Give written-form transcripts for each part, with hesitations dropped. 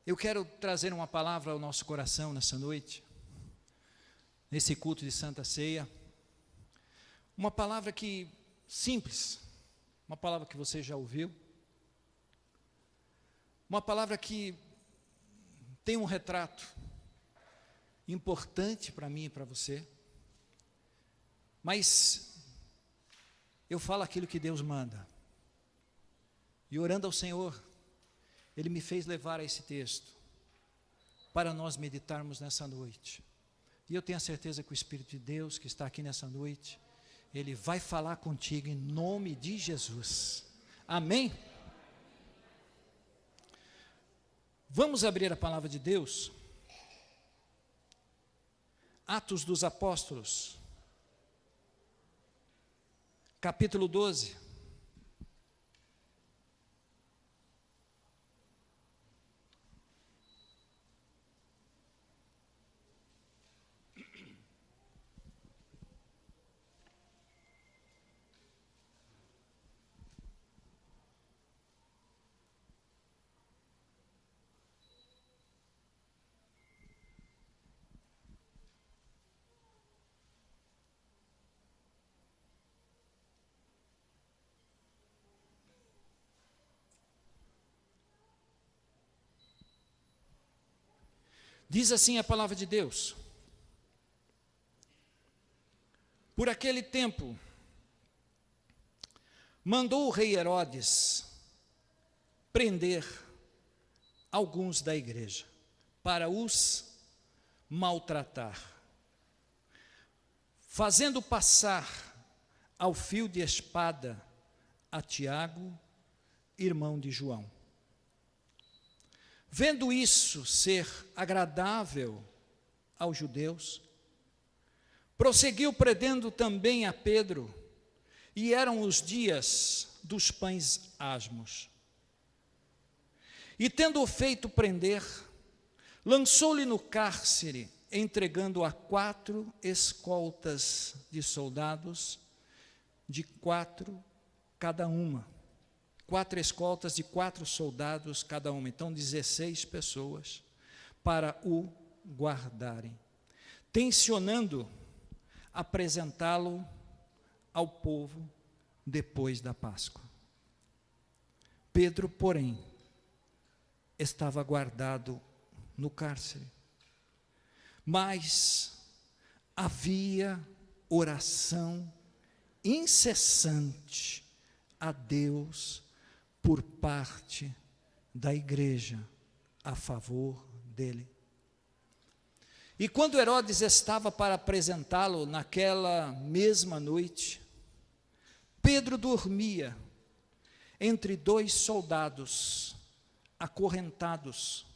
Eu quero trazer uma palavra ao nosso coração nessa noite, nesse culto de Santa Ceia. Uma palavra que, simples, uma palavra que você já ouviu, uma palavra que tem um retrato importante para mim e para você, mas eu falo aquilo que Deus manda. E orando ao Senhor, Ele me fez levar a esse texto, para nós meditarmos nessa noite. E eu tenho a certeza que o Espírito de Deus que está aqui nessa noite, Ele vai falar contigo em nome de Jesus. Amém? Vamos abrir a palavra de Deus. Atos dos Apóstolos, capítulo 12. Diz assim a palavra de Deus: por aquele tempo, mandou o rei Herodes prender alguns da igreja, para os maltratar, fazendo passar ao fio de espada a Tiago, irmão de João. Vendo isso ser agradável aos judeus, prosseguiu prendendo também a Pedro, e eram os dias dos pães asmos. E tendo-o feito prender, lançou-lhe no cárcere, entregando a 4 escoltas de soldados, de 4 cada uma. 4 escoltas de 4 soldados cada uma, então 16 pessoas, para o guardarem, tencionando apresentá-lo ao povo depois da Páscoa. Pedro, porém, estava guardado no cárcere, mas havia oração incessante a Deus por parte da igreja a favor dele. E quando Herodes estava para apresentá-lo naquela mesma noite, Pedro dormia entre 2 soldados acorrentados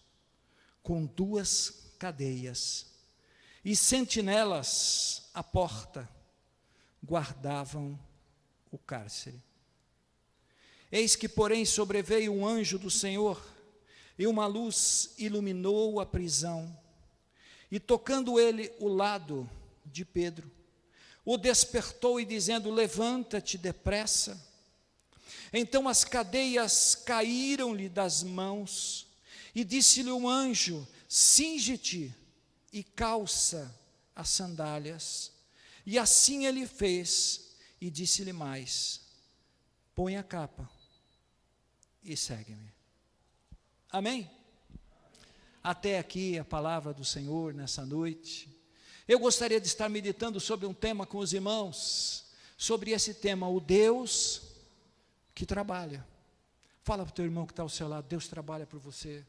com 2 cadeias, e sentinelas à porta guardavam o cárcere. Eis que, porém, sobreveio um anjo do Senhor, e uma luz iluminou a prisão, e tocando ele o lado de Pedro, o despertou e dizendo: levanta-te depressa. Então as cadeias caíram-lhe das mãos, e disse-lhe o anjo: cinge-te e calça as sandálias. E assim ele fez, e disse-lhe mais: põe a capa e segue-me. Amém? Até aqui a palavra do Senhor nessa noite. Eu gostaria de estar meditando sobre um tema com os irmãos, sobre esse tema, o Deus que trabalha. Fala para o teu irmão que está ao seu lado: Deus trabalha por você,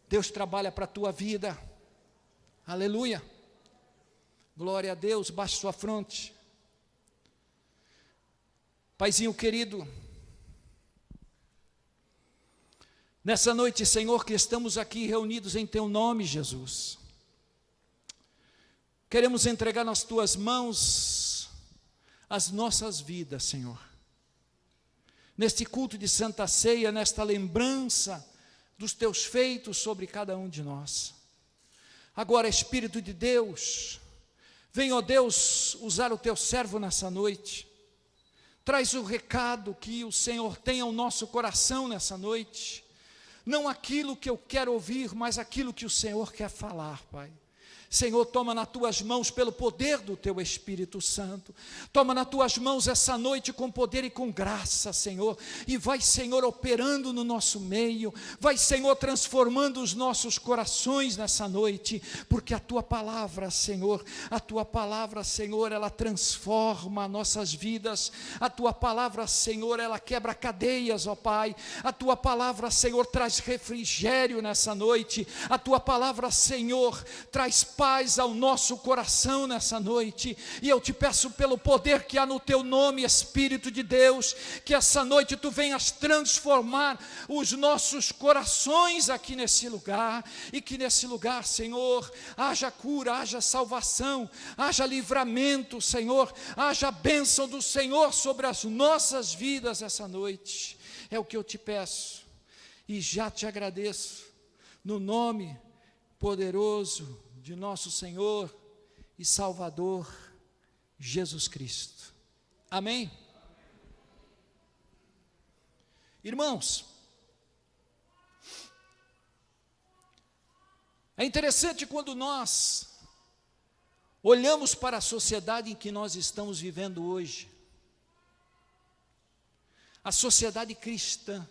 Deus trabalha para a tua vida. Aleluia, glória a Deus. Baixe sua fronte. Paizinho querido, nessa noite, Senhor, que estamos aqui reunidos em Teu nome, Jesus, queremos entregar nas Tuas mãos as nossas vidas, Senhor, neste culto de Santa Ceia, nesta lembrança dos Teus feitos sobre cada um de nós. Agora, Espírito de Deus, vem, ó Deus, usar o Teu servo nessa noite. Traz o recado que o Senhor tem ao nosso coração nessa noite. não aquilo que eu quero ouvir, mas aquilo que o Senhor quer falar, Pai. Senhor, toma nas tuas mãos pelo poder do teu Espírito Santo, toma nas tuas mãos essa noite com poder e com graça, Senhor, e vai, Senhor, operando no nosso meio, vai, Senhor, transformando os nossos corações nessa noite, porque a tua palavra, Senhor, ela transforma nossas vidas, a tua palavra, Senhor, ela quebra cadeias, ó Pai, a tua palavra, Senhor, traz refrigério nessa noite, a tua palavra, Senhor, traz paz ao nosso coração nessa noite, e eu te peço pelo poder que há no teu nome, Espírito de Deus, que essa noite tu venhas transformar os nossos corações aqui nesse lugar, e que nesse lugar, Senhor, haja cura, haja salvação, haja livramento, Senhor, haja bênção do Senhor sobre as nossas vidas essa noite, é o que eu te peço, e já te agradeço, no nome poderoso de nosso Senhor e Salvador, Jesus Cristo. Amém? Irmãos, é interessante quando nós olhamos para a sociedade em que nós estamos vivendo hoje, a sociedade cristã,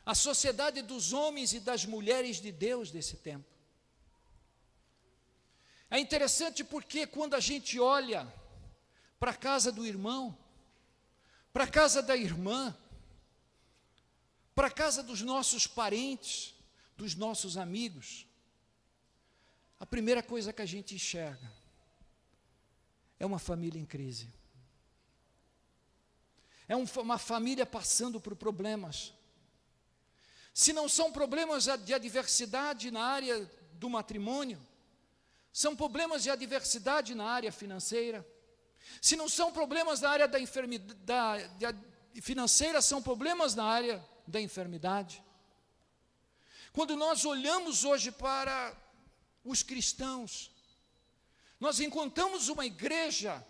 a sociedade dos homens e das mulheres de Deus desse tempo. É interessante porque quando a gente olha para a casa do irmão, para a casa da irmã, para a casa dos nossos parentes, dos nossos amigos, a primeira coisa que a gente enxerga é uma família em crise. É uma família passando por problemas. Se não são problemas de adversidade na área do matrimônio, são problemas de adversidade na área financeira. Se não são problemas na área da enfermidade financeira, são problemas na área da enfermidade. Quando nós olhamos hoje para os cristãos, nós encontramos uma igreja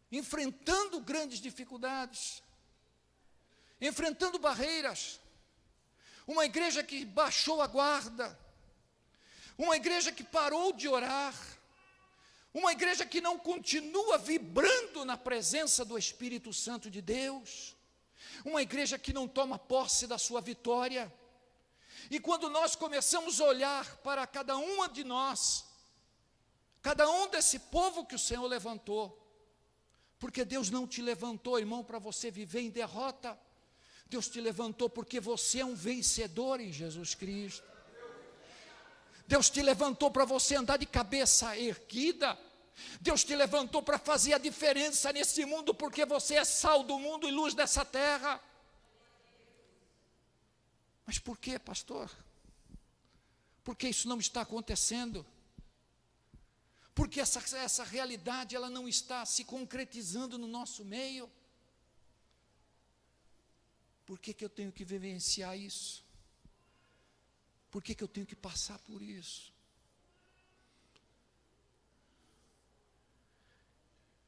enfrentando grandes dificuldades, enfrentando barreiras, uma igreja que baixou a guarda, uma igreja que parou de orar, uma igreja que não continua vibrando na presença do Espírito Santo de Deus, uma igreja que não toma posse da sua vitória. E quando nós começamos a olhar para cada uma de nós, cada um desse povo que o Senhor levantou, porque Deus não te levantou, irmão, para você viver em derrota, Deus te levantou porque você é um vencedor em Jesus Cristo. Deus te levantou para você andar de cabeça erguida. Deus te levantou para fazer a diferença nesse mundo, porque você é sal do mundo e luz dessa terra. Mas por que, pastor? Por que isso não está acontecendo? Porque essa realidade ela não está se concretizando no nosso meio. Por que eu tenho que vivenciar isso? Por que eu tenho que passar por isso?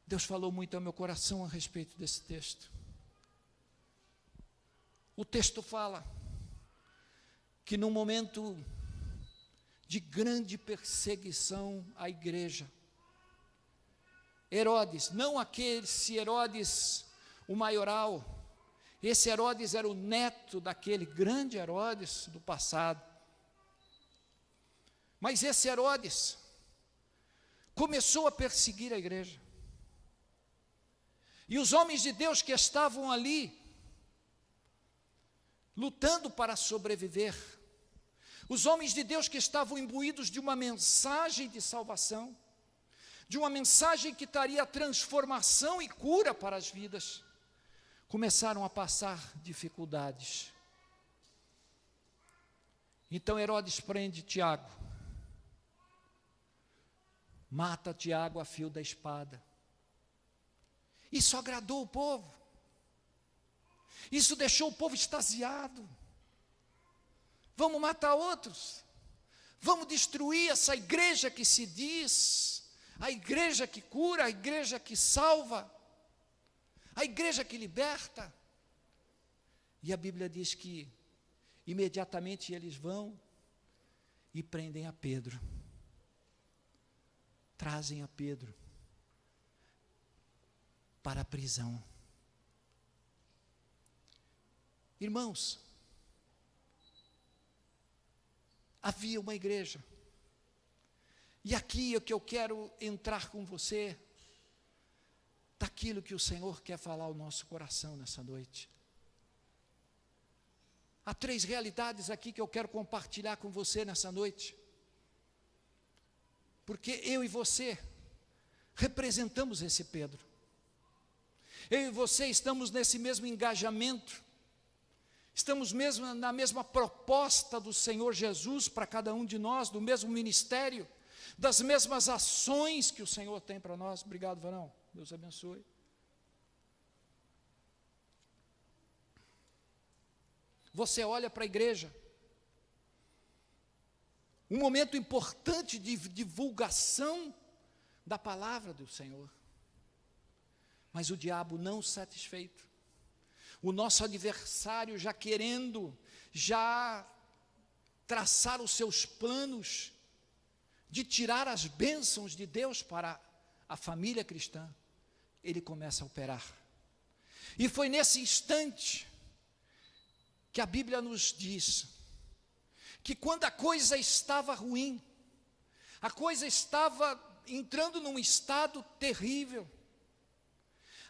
Deus falou muito ao meu coração a respeito desse texto. O texto fala que num momento de grande perseguição à igreja, Herodes, não esse Herodes o maioral, esse Herodes era o neto daquele grande Herodes do passado, mas esse Herodes começou a perseguir a igreja, e os homens de Deus que estavam ali, lutando para sobreviver, os homens de Deus que estavam imbuídos de uma mensagem de salvação, de uma mensagem que traria transformação e cura para as vidas, começaram a passar dificuldades. Então Herodes prende Tiago, mata Tiago a fio da espada. Isso agradou o povo, isso deixou o povo extasiado. Vamos matar outros, vamos destruir essa igreja que se diz, a igreja que cura, a igreja que salva, a igreja que liberta. E a Bíblia diz que imediatamente eles vão e prendem a Pedro. Trazem a Pedro para a prisão. Irmãos, havia uma igreja. E aqui é que eu quero entrar com você, daquilo que o Senhor quer falar ao nosso coração nessa noite. Há 3 realidades aqui que eu quero compartilhar com você nessa noite. Porque eu e você representamos esse Pedro. Eu e você estamos nesse mesmo engajamento. Estamos mesmo na mesma proposta do Senhor Jesus para cada um de nós, do mesmo ministério, das mesmas ações que o Senhor tem para nós. Obrigado, varão. Deus abençoe. Você olha para a igreja, um momento importante de divulgação da palavra do Senhor. Mas o diabo não satisfeito, o nosso adversário já querendo, já traçar os seus planos de tirar as bênçãos de Deus para a família cristã, ele começa a operar. E foi nesse instante que a Bíblia nos diz que quando a coisa estava ruim, a coisa estava entrando num estado terrível,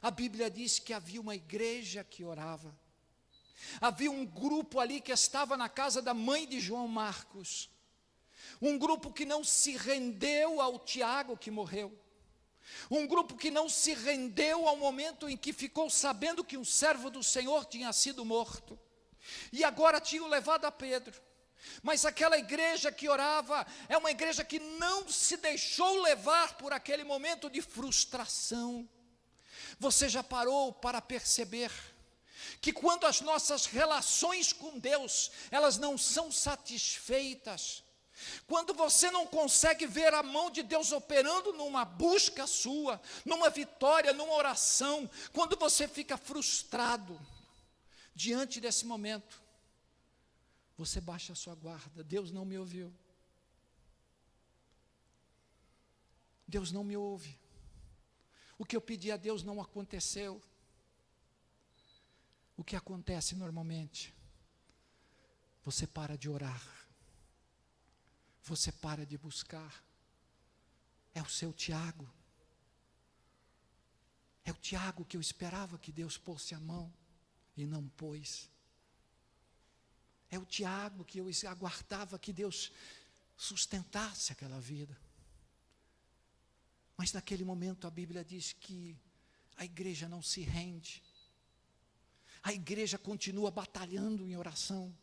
a Bíblia diz que havia uma igreja que orava, havia um grupo ali que estava na casa da mãe de João Marcos, um grupo que não se rendeu ao Tiago que morreu, um grupo que não se rendeu ao momento em que ficou sabendo que um servo do Senhor tinha sido morto, e agora tinham levado a Pedro. Mas aquela igreja que orava é uma igreja que não se deixou levar por aquele momento de frustração. Você já parou para perceber que quando as nossas relações com Deus, elas não são satisfeitas, quando você não consegue ver a mão de Deus operando numa busca sua, numa vitória, numa oração, quando você fica frustrado diante desse momento, você baixa a sua guarda. Deus não me ouviu. Deus não me ouve. O que eu pedi a Deus não aconteceu. O que acontece normalmente? Você para de orar. Você para de buscar. É o seu Tiago. É o Tiago que eu esperava que Deus pôsse a mão e não pôs. É o Tiago que eu aguardava que Deus sustentasse aquela vida. Mas naquele momento a Bíblia diz que a igreja não se rende. A igreja continua batalhando em oração.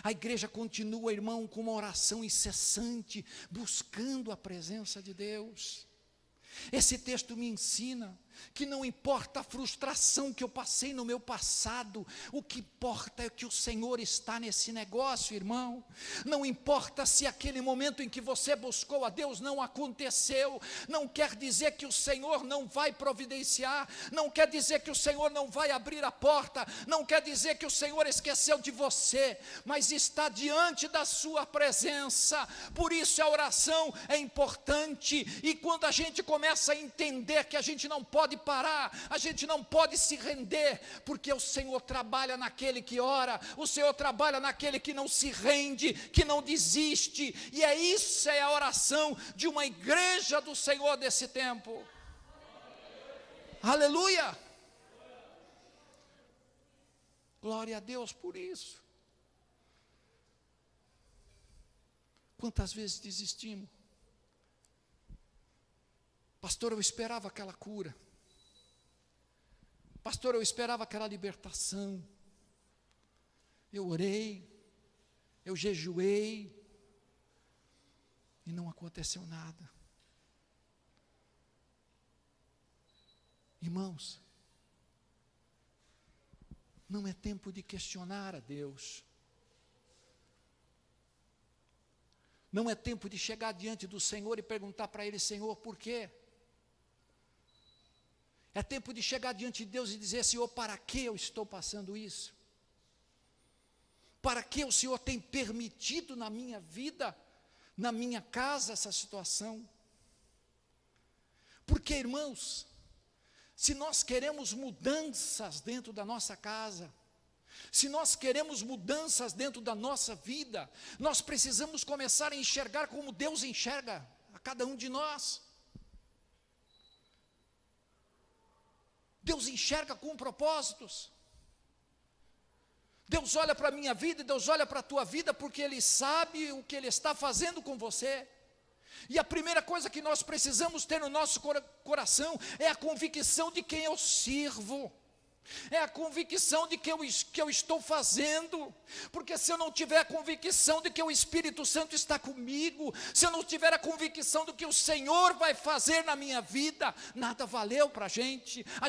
A igreja continua, irmão, com uma oração incessante, buscando a presença de Deus. Esse texto me ensina que não importa a frustração que eu passei no meu passado, o que importa é que o Senhor está nesse negócio, irmão. Não importa se aquele momento em que você buscou a Deus não aconteceu, não quer dizer que o Senhor não vai providenciar, não quer dizer que o Senhor não vai abrir a porta, não quer dizer que o Senhor esqueceu de você, mas está diante da sua presença. Por isso a oração é importante, e quando a gente começa a entender que a gente não pode parar, a gente não pode se render, porque o Senhor trabalha naquele que ora, o Senhor trabalha naquele que não se rende, que não desiste, e isso é a oração de uma igreja do Senhor desse tempo. Aleluia! Glória a Deus por isso. Quantas vezes desistimos? Pastor, eu esperava aquela cura. Pastor, eu esperava aquela libertação. Eu orei, eu jejuei, e não aconteceu nada. Irmãos, não é tempo de questionar a Deus. Não é tempo de chegar diante do Senhor e perguntar para Ele: Senhor, por quê? É tempo de chegar diante de Deus e dizer: Senhor, para que eu estou passando isso? Para que o Senhor tem permitido na minha vida, na minha casa, essa situação? Porque, irmãos, se nós queremos mudanças dentro da nossa casa, se nós queremos mudanças dentro da nossa vida, nós precisamos começar a enxergar como Deus enxerga a cada um de nós. Deus enxerga com propósitos. Deus olha para a minha vida e Deus olha para a tua vida, porque Ele sabe o que Ele está fazendo com você. E a primeira coisa que nós precisamos ter no nosso coração é a convicção de quem eu sirvo. É a convicção de que eu estou fazendo, porque se eu não tiver a convicção de que o Espírito Santo está comigo, se eu não tiver a convicção do que o Senhor vai fazer na minha vida, nada valeu para a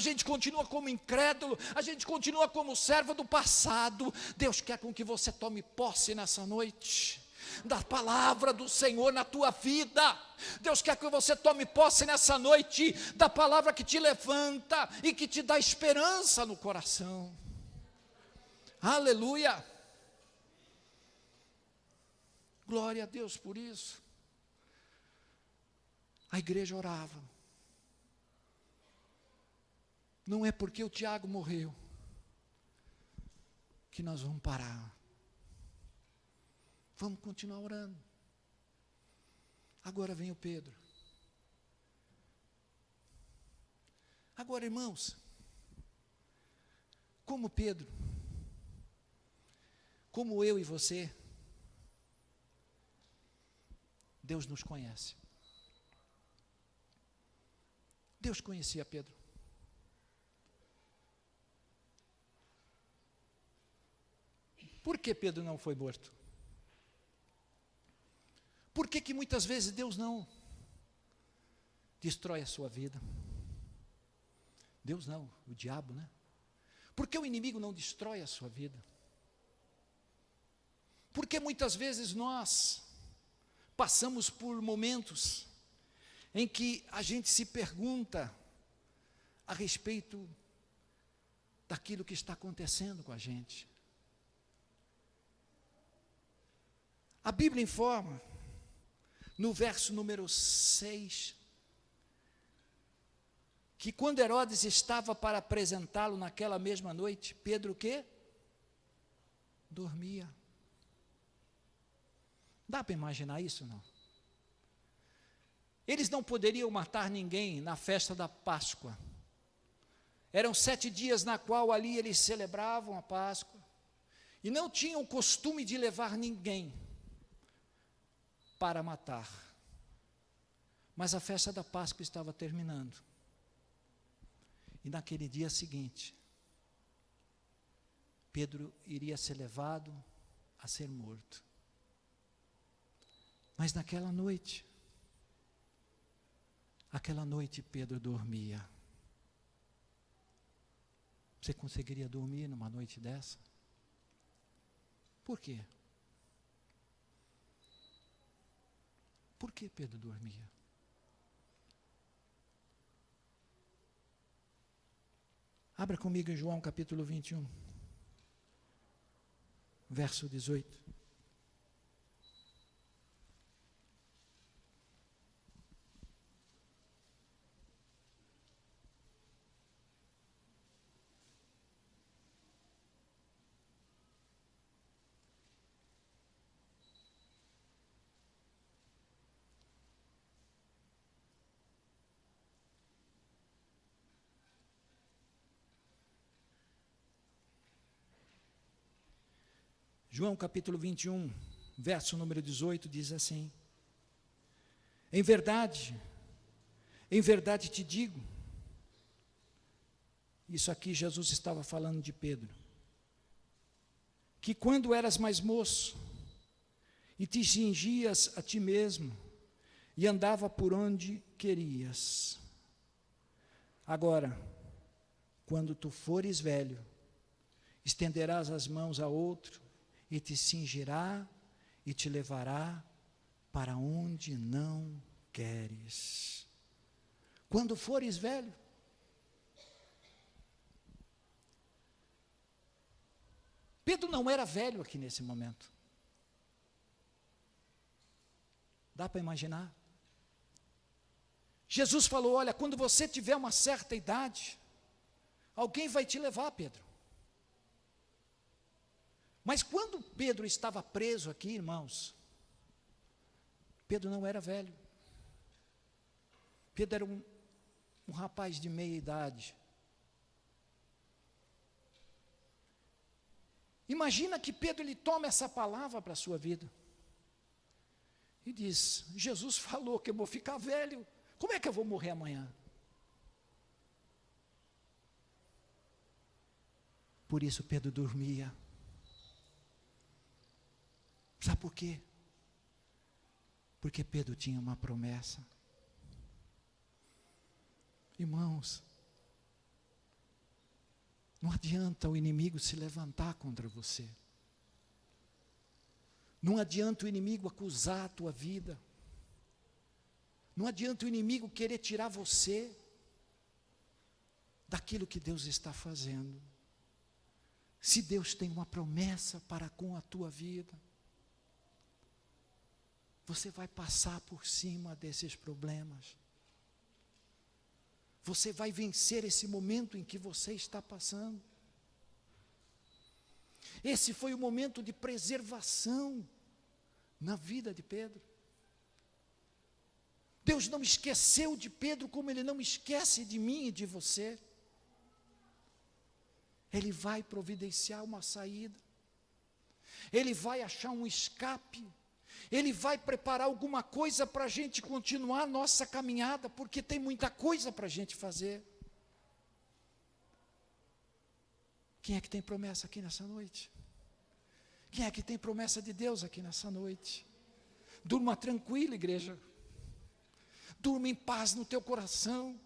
gente continua como incrédulo, a gente continua como servo do passado. Deus quer com que você tome posse nessa noite da palavra do Senhor na tua vida. Deus quer que você tome posse nessa noite da palavra que te levanta e que te dá esperança no coração. Aleluia! Glória a Deus por isso. A igreja orava. Não é porque o Tiago morreu que nós vamos parar. Vamos continuar orando. Agora vem o Pedro. Agora, irmãos, como Pedro, como eu e você, Deus nos conhece. Deus conhecia Pedro. Por que Pedro não foi morto? Por que muitas vezes Deus não destrói a sua vida? Deus não, o diabo, né? Por que o inimigo não destrói a sua vida? Porque muitas vezes nós passamos por momentos em que a gente se pergunta a respeito daquilo que está acontecendo com a gente. A Bíblia informa, no verso número 6, que quando Herodes estava para apresentá-lo naquela mesma noite, Pedro o quê? Dormia. Dá para imaginar isso, não? Eles não poderiam matar ninguém na festa da Páscoa. Eram 7 dias na qual ali eles celebravam a Páscoa, e não tinham o costume de levar ninguém para matar. Mas a festa da Páscoa estava terminando. E naquele dia seguinte, Pedro iria ser levado a ser morto. Mas naquela noite Pedro dormia. Você conseguiria dormir numa noite dessa? Por quê? Por que Pedro dormia? Abra comigo em João capítulo 21, verso 18. João capítulo 21, verso número 18, diz assim: em verdade te digo, isso aqui Jesus estava falando de Pedro, que quando eras mais moço, e te cingias a ti mesmo, e andava por onde querias, agora, quando tu fores velho, estenderás as mãos a outro, e te cingirá e te levará para onde não queres. Quando fores velho. Pedro não era velho aqui nesse momento. Dá para imaginar? Jesus falou: olha, quando você tiver uma certa idade, alguém vai te levar, Pedro. Mas quando Pedro estava preso aqui, irmãos, Pedro não era velho. Pedro era um rapaz de meia idade. Imagina que Pedro ele toma essa palavra para a sua vida e diz: Jesus falou que eu vou ficar velho, como é que eu vou morrer amanhã? Por isso Pedro dormia. Sabe por quê? Porque Pedro tinha uma promessa. Irmãos, não adianta o inimigo se levantar contra você. Não adianta o inimigo acusar a tua vida. Não adianta o inimigo querer tirar você daquilo que Deus está fazendo. Se Deus tem uma promessa para com a tua vida, você vai passar por cima desses problemas. Você vai vencer esse momento em que você está passando. Esse foi o momento de preservação na vida de Pedro. Deus não esqueceu de Pedro como Ele não esquece de mim e de você. Ele vai providenciar uma saída. Ele vai achar um escape. Ele vai preparar alguma coisa para a gente continuar a nossa caminhada, porque tem muita coisa para a gente fazer. Quem é que tem promessa aqui nessa noite? Quem é que tem promessa de Deus aqui nessa noite? Durma tranquilo, igreja. Durma em paz no teu coração.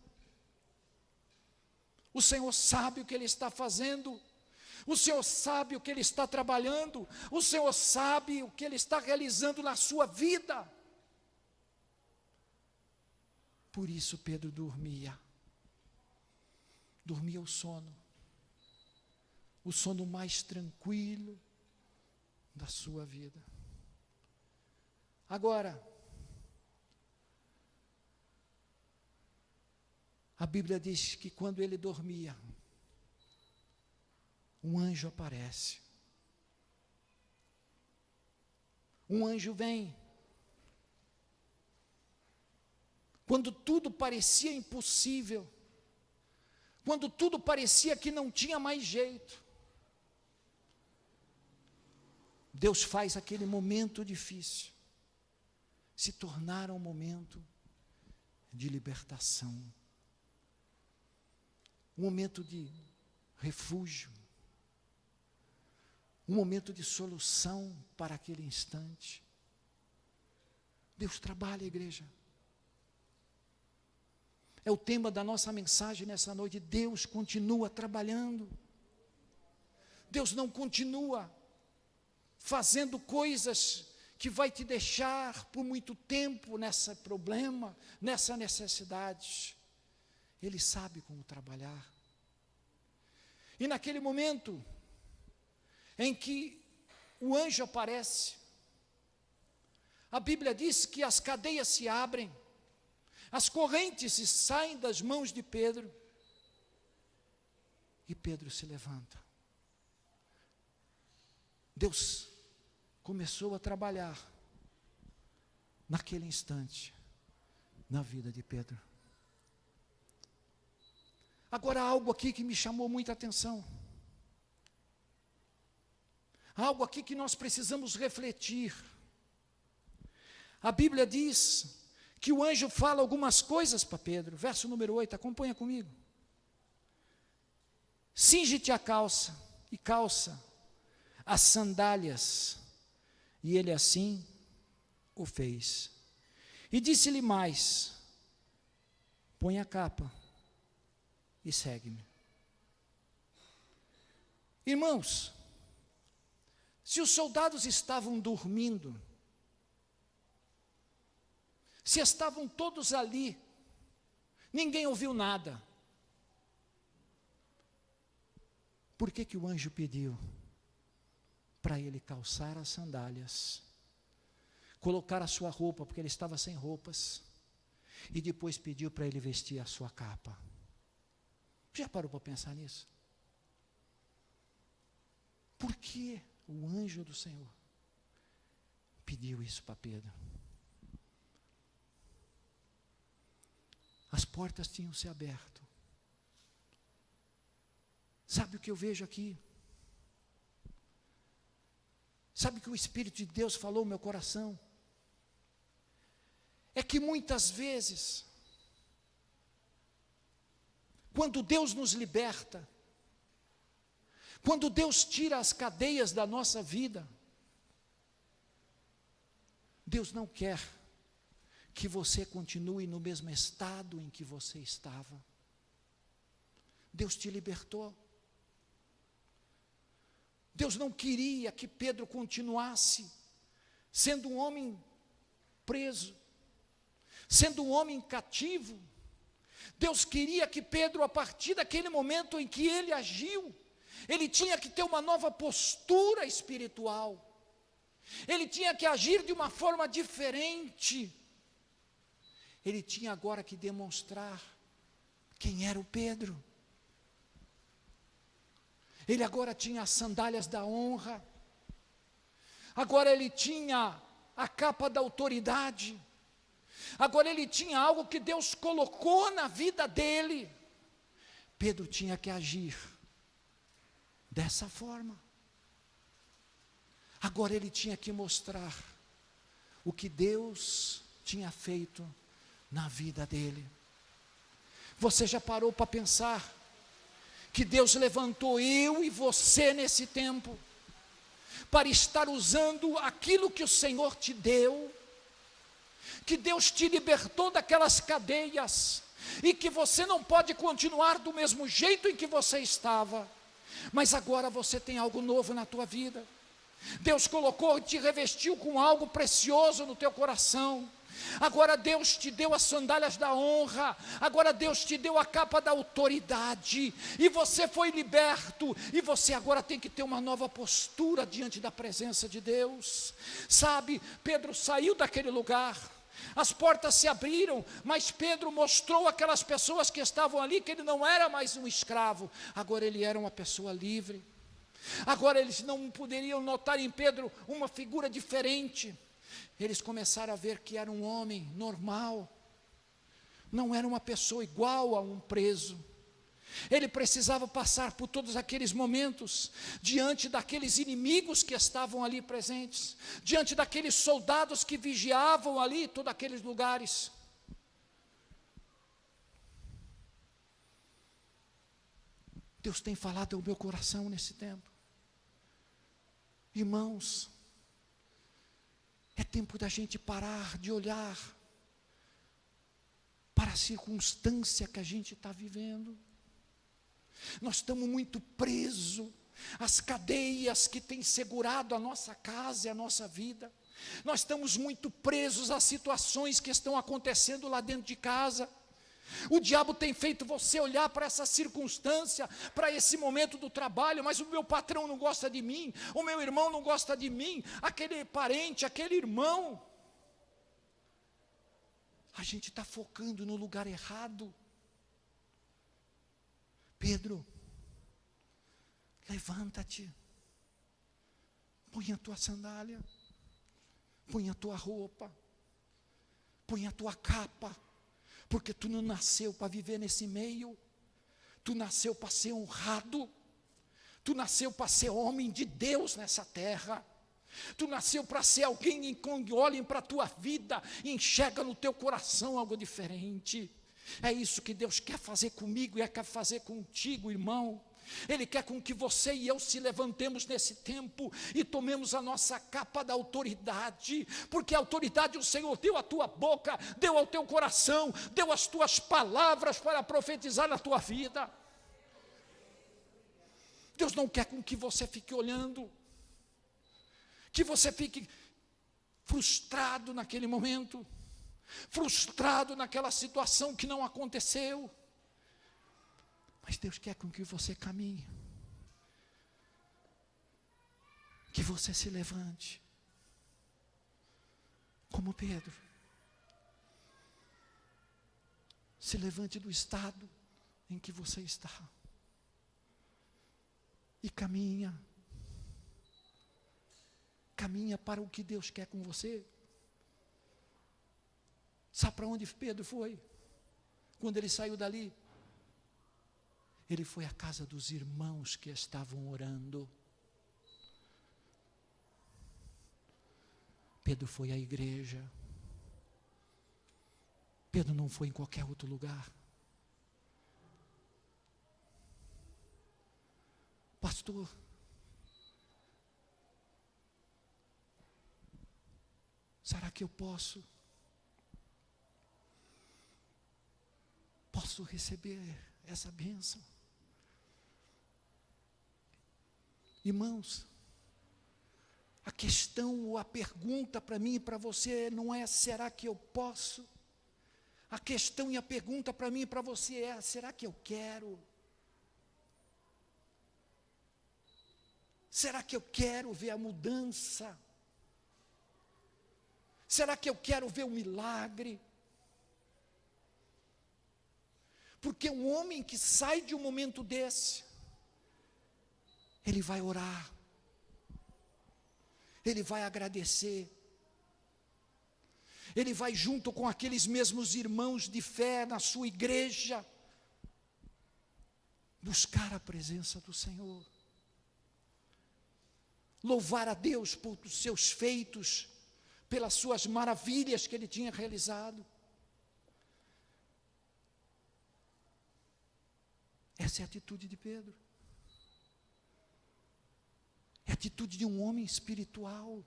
O Senhor sabe o que Ele está fazendo. O Senhor sabe o que Ele está trabalhando. O Senhor sabe o que Ele está realizando na sua vida. Por isso Pedro dormia. Dormia o sono mais tranquilo da sua vida. Agora, a Bíblia diz que quando ele dormia, um anjo aparece. Um anjo vem. Quando tudo parecia impossível, quando tudo parecia que não tinha mais jeito, Deus faz aquele momento difícil se tornar um momento de libertação, um momento de refúgio, um momento de solução para aquele instante. Deus trabalha, igreja. É o tema da nossa mensagem nessa noite. Deus continua trabalhando. Deus não continua fazendo coisas que vai te deixar por muito tempo nesse problema, nessa necessidade. Ele sabe como trabalhar. E naquele momento em que o anjo aparece, a Bíblia diz que as cadeias se abrem, as correntes se saem das mãos de Pedro, e Pedro se levanta. Deus começou a trabalhar naquele instante na vida de Pedro. Agora, algo aqui que me chamou muita atenção. Algo aqui que nós precisamos refletir. A Bíblia diz que o anjo fala algumas coisas para Pedro. Verso número 8, acompanha comigo. Cinge-te a calça e calça as sandálias. E ele assim o fez. E disse-lhe mais: põe a capa e segue-me. Irmãos, se os soldados estavam dormindo, se estavam todos ali, ninguém ouviu nada, por que que o anjo pediu: para ele calçar as sandálias, colocar a sua roupa, porque ele estava sem roupas, e depois pediu para ele vestir a sua capa. Já parou para pensar nisso? Por que o anjo do Senhor pediu isso para Pedro? As portas tinham se aberto. Sabe o que eu vejo aqui? Sabe o que o Espírito de Deus falou no meu coração? É que muitas vezes, quando Deus nos liberta, quando Deus tira as cadeias da nossa vida, Deus não quer que você continue no mesmo estado em que você estava. Deus te libertou. Deus não queria que Pedro continuasse sendo um homem preso, sendo um homem cativo. Deus queria que Pedro, a partir daquele momento em que ele agiu, ele tinha que ter uma nova postura espiritual. Ele tinha que agir de uma forma diferente. Ele tinha agora que demonstrar quem era o Pedro. Ele agora tinha as sandálias da honra. Agora ele tinha a capa da autoridade. Agora ele tinha algo que Deus colocou na vida dele. Pedro tinha que agir dessa forma. Agora ele tinha que mostrar o que Deus tinha feito na vida dele. Você já parou para pensar que Deus levantou eu e você nesse tempo para estar usando aquilo que o Senhor te deu, que Deus te libertou daquelas cadeias, e que você não pode continuar do mesmo jeito em que você estava, mas agora você tem algo novo na tua vida. Deus colocou e te revestiu com algo precioso no teu coração. Agora Deus te deu as sandálias da honra, agora Deus te deu a capa da autoridade, e você foi liberto, e você agora tem que ter uma nova postura diante da presença de Deus. Sabe, Pedro saiu daquele lugar, as portas se abriram, mas Pedro mostrou àquelas pessoas que estavam ali que ele não era mais um escravo, agora ele era uma pessoa livre. Agora eles não poderiam notar em Pedro uma figura diferente. Eles começaram a ver que era um homem normal, não era uma pessoa igual a um preso. Ele precisava passar por todos aqueles momentos, diante daqueles inimigos que estavam ali presentes, diante daqueles soldados que vigiavam ali, todos aqueles lugares. Deus tem falado ao meu coração nesse tempo. Irmãos, é tempo da gente parar de olhar para a circunstância que a gente está vivendo. Nós estamos muito presos às cadeias que têm segurado a nossa casa e a nossa vida. Nós estamos muito presos às situações que estão acontecendo lá dentro de casa. O diabo tem feito você olhar para essa circunstância, para esse momento do trabalho, mas o meu patrão não gosta de mim, o meu irmão não gosta de mim, aquele parente, aquele irmão. A gente está focando no lugar errado. Pedro, levanta-te, põe a tua sandália, põe a tua roupa, põe a tua capa, porque tu não nasceu para viver nesse meio, tu nasceu para ser honrado, tu nasceu para ser homem de Deus nessa terra, tu nasceu para ser alguém em que olhem para a tua vida e enxerga no teu coração algo diferente. É isso que Deus quer fazer comigo e quer fazer contigo, irmão. Ele quer com que você e eu se levantemos nesse tempo e tomemos a nossa capa da autoridade, porque a autoridade o Senhor deu à tua boca, deu ao teu coração, deu as tuas palavras para profetizar na tua vida. Deus não quer com que você fique olhando, que você fique frustrado naquele momento, frustrado naquela situação que não aconteceu. Mas Deus quer com que você caminhe, que você se levante, como Pedro. Se levante do estado em que você está. E caminha para o que Deus quer com você. Sabe para onde Pedro foi? Quando ele saiu dali, ele foi à casa dos irmãos que estavam orando. Pedro foi à igreja. Pedro não foi em qualquer outro lugar. Pastor, será que eu posso receber essa bênção? Irmãos, a questão ou a pergunta para mim e para você não é será que eu posso? A questão e a pergunta para mim e para você é: será que eu quero? Será que eu quero ver a mudança? Será que eu quero ver o milagre? Porque um homem que sai de um momento desse, ele vai orar, ele vai agradecer, ele vai junto com aqueles mesmos irmãos de fé na sua igreja, buscar a presença do Senhor, louvar a Deus por seus feitos, pelas suas maravilhas que ele tinha realizado. Essa é a atitude de Pedro. É a atitude de um homem espiritual.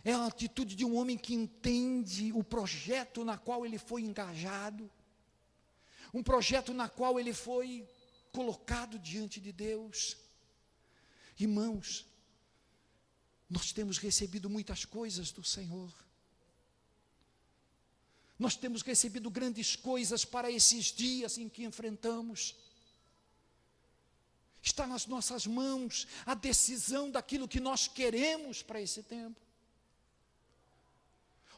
É a atitude de um homem que entende o projeto na qual ele foi engajado, um projeto na qual ele foi colocado diante de Deus. Irmãos, nós temos recebido muitas coisas do Senhor. Nós temos recebido grandes coisas para esses dias em que enfrentamos. Está nas nossas mãos a decisão daquilo que nós queremos para esse tempo.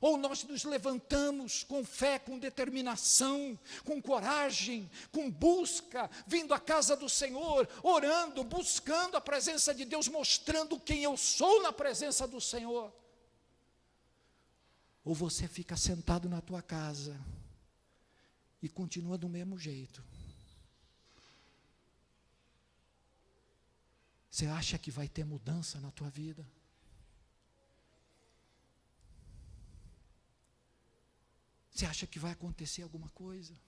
Ou nós nos levantamos com fé, com determinação, com coragem, com busca, vindo à casa do Senhor, orando, buscando a presença de Deus, mostrando quem eu sou na presença do Senhor. Ou você fica sentado na tua casa e continua do mesmo jeito. Você acha que vai ter mudança na tua vida? Você acha que vai acontecer alguma coisa?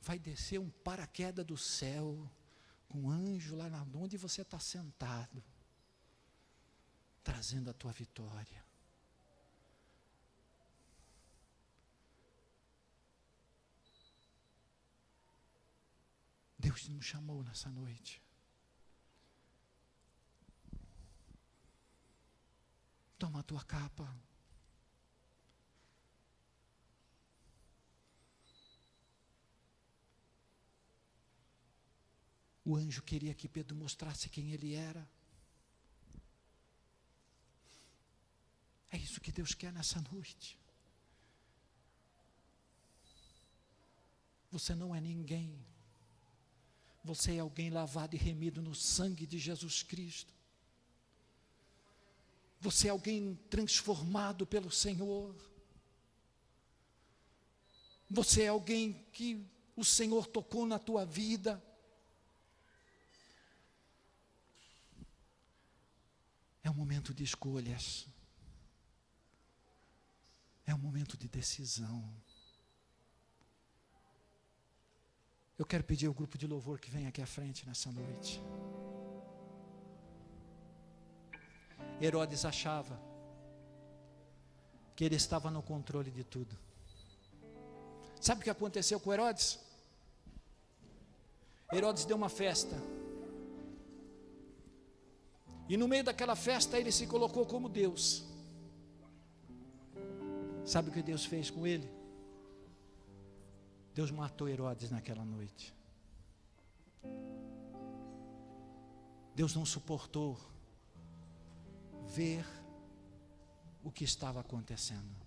Vai descer um paraquedas do céu, com um anjo lá onde você está sentado, trazendo a tua vitória. Deus nos chamou nessa noite. Toma a tua capa. O anjo queria que Pedro mostrasse quem ele era. É isso que Deus quer nessa noite. Você não é ninguém. Você é alguém lavado e remido no sangue de Jesus Cristo. Você é alguém transformado pelo Senhor. Você é alguém que o Senhor tocou na tua vida. É um momento de escolhas. É um momento de decisão. Eu quero pedir ao grupo de louvor que vem aqui à frente nessa noite. Herodes achava que ele estava no controle de tudo. Sabe o que aconteceu com Herodes? Herodes deu uma festa. E no meio daquela festa ele se colocou como Deus. Sabe o que Deus fez com ele? Deus matou Herodes naquela noite. Deus não suportou ver o que estava acontecendo.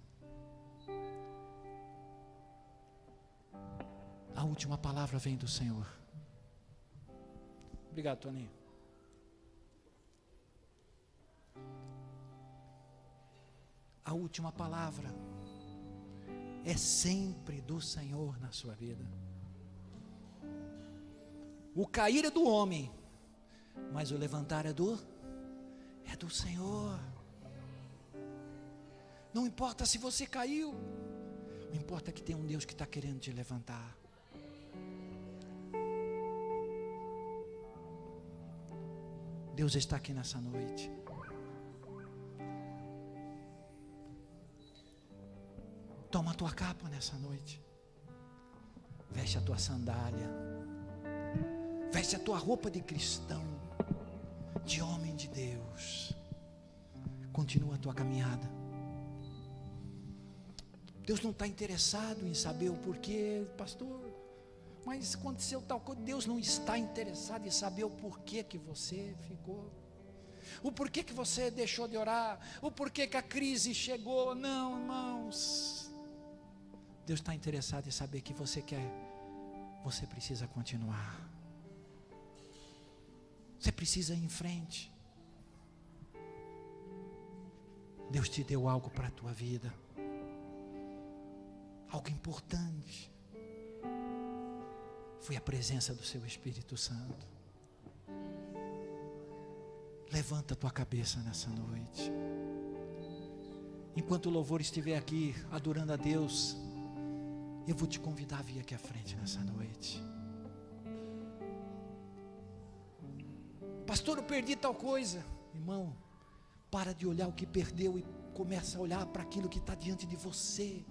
A última palavra vem do Senhor. Obrigado, Toninho. A última palavra é sempre do Senhor na sua vida. O cair é do homem, mas o levantar é do Senhor. Não importa se você caiu, não importa que tem um Deus que está querendo te levantar. Deus está aqui nessa noite. Toma a tua capa nessa noite. Veste a tua sandália. Veste a tua roupa de cristão, de homem de Deus. Continua a tua caminhada. Deus não está interessado em saber o porquê, pastor, mas aconteceu tal coisa. Deus não está interessado em saber o porquê que você ficou, o porquê que você deixou de orar, o porquê que a crise chegou. Não, irmãos, Deus está interessado em saber que você precisa continuar, você precisa ir em frente. Deus te deu algo para a tua vida, algo importante. Foi a presença do seu Espírito Santo. Levanta a tua cabeça nessa noite. Enquanto o louvor estiver aqui adorando a Deus, eu vou te convidar a vir aqui à frente nessa noite. Pastor, eu perdi tal coisa. Irmão, para de olhar o que perdeu e começa a olhar para aquilo que está diante de você.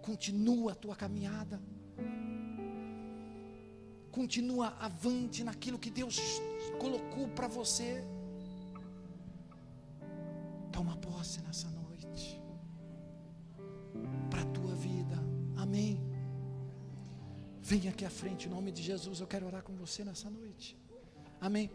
Continua a tua caminhada. Continua avante naquilo que Deus colocou para você. Toma posse nessa noite, para a tua vida. Amém. Venha aqui à frente, em nome de Jesus. Eu quero orar com você nessa noite. Amém.